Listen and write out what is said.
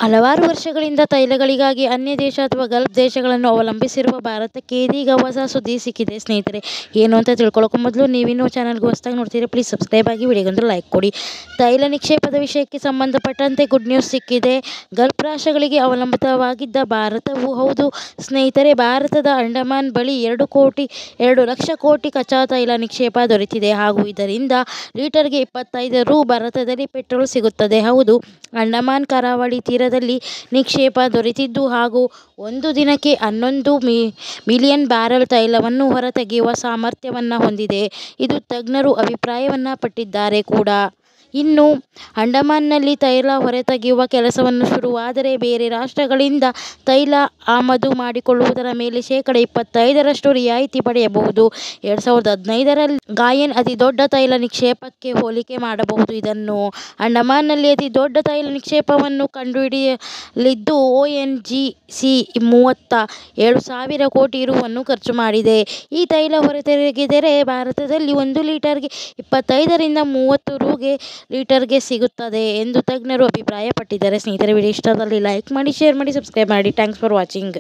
ಹಲವಾರು ವರ್ಷಗಳಿಂದ ತೈಲಗಳಿಗಾಗಿ ಅನ್ಯ ದೇಶ ಅಥವಾ ಗಲ್ಫ್ ದೇಶಗಳನ್ನು ಅವಲಂಬಿಸಿರುವ ಭಾರತಕ್ಕೆ ಇದೀಗ ಹೊಸ ಸುದ್ದಿ ಸಿಕ್ಕಿದೆ ಸ್ನೇಹಿತರೆ. ಏನು ಅಂತ ತಿಳ್ಕೊಳ್ಳೋಕೆ ಮೊದಲು ನೀವಿನ್ನೂ ಚಾನಲ್ಗೆ ಹೊಸದಾಗಿ ನೋಡ್ತೀರಿ, ಪ್ಲೀಸ್ ಸಬ್ಸ್ಕ್ರೈಬ್ ಆಗಿ, ವಿಡಿಯೋಗೊಂದು ಲೈಕ್ ಕೊಡಿ. ತೈಲ ನಿಕ್ಷೇಪದ ವಿಷಯಕ್ಕೆ ಸಂಬಂಧಪಟ್ಟಂತೆ ಗುಡ್ ನ್ಯೂಸ್ ಸಿಕ್ಕಿದೆ. ಗಲ್ಫ್ ರಾಷ್ಟ್ರಗಳಿಗೆ ಅವಲಂಬಿತವಾಗಿದ್ದ ಭಾರತವು ಹೌದು ಸ್ನೇಹಿತರೆ, ಭಾರತದ ಅಂಡಮಾನ್ ಬಳಿ 2 ಲಕ್ಷ ಕೋಟಿ ಕಚ್ಚಾ ತೈಲ ನಿಕ್ಷೇಪ ದೊರೆತಿದೆ ಹಾಗೂ ಇದರಿಂದ ಲೀಟರ್ಗೆ 25 ರೂ ಭಾರತದಲ್ಲಿ ಪೆಟ್ರೋಲ್ ಸಿಗುತ್ತದೆ. ಹೌದು, ಅಂಡಮಾನ್ ಕರಾವಳಿ ತೀರದಲ್ಲಿ ನಿಕ್ಷೇಪ ದೊರೆತಿದ್ದು ಹಾಗೂ ಒಂದು ದಿನಕ್ಕೆ 11 ಮಿಲಿಯನ್ ಬ್ಯಾರೆಲ್ ತೈಲವನ್ನು ಹೊರತೆಗೆಯುವ ಸಾಮರ್ಥ್ಯವನ್ನು ಹೊಂದಿದೆ. ಇದು ತಜ್ಞರು ಅಭಿಪ್ರಾಯವನ್ನ ಪಟ್ಟಿದ್ದಾರೆ ಕೂಡ. ಇನ್ನು ಅಂಡಮಾನ್ನಲ್ಲಿ ತೈಲ ಹೊರತೆಗೆಯುವ ಕೆಲಸವನ್ನು ಶುರುವಾದರೆ ಬೇರೆ ರಾಷ್ಟ್ರಗಳಿಂದ ತೈಲ ಆಮದು ಮಾಡಿಕೊಳ್ಳುವುದರ ಮೇಲೆ ಶೇಕಡ 25ರಷ್ಟು ರಿಯಾಯಿತಿ ಪಡೆಯಬಹುದು. 2015ರಲ್ಲಿ ಗಾಯನ್ ಅತಿ ದೊಡ್ಡ ತೈಲ ನಿಕ್ಷೇಪಕ್ಕೆ ಹೋಲಿಕೆ ಮಾಡಬಹುದು. ಇದನ್ನು ಅಂಡಮಾನ್ನಲ್ಲಿ ಅತಿ ದೊಡ್ಡ ತೈಲ ನಿಕ್ಷೇಪವನ್ನು ಕಂಡುಹಿಡಿಯಲಿದ್ದು ONGC 37,000 ಕೋಟಿ ರೂ. ಖರ್ಚು ಮಾಡಿದೆ. ಈ ತೈಲ ಹೊರತೆಗೆದರೆ ಭಾರತದಲ್ಲಿ 1 ಲೀಟರ್ಗೆ 25 ರಿಂದ 30 ರೂ. ಲೀಟರ್ಗೆ ಸಿಗುತ್ತದೆ ಎಂದು ತಜ್ಞರು ಅಭಿಪ್ರಾಯಪಟ್ಟಿದ್ದಾರೆ. ಸ್ನೇಹಿತರೆ, ವಿಡಿಯೋ ಇಷ್ಟದಲ್ಲಿ ಲೈಕ್ ಮಾಡಿ, ಶೇರ್ ಮಾಡಿ, ಸಬ್ಸ್ಕ್ರೈಬ್ ಮಾಡಿ. Thanks for watching.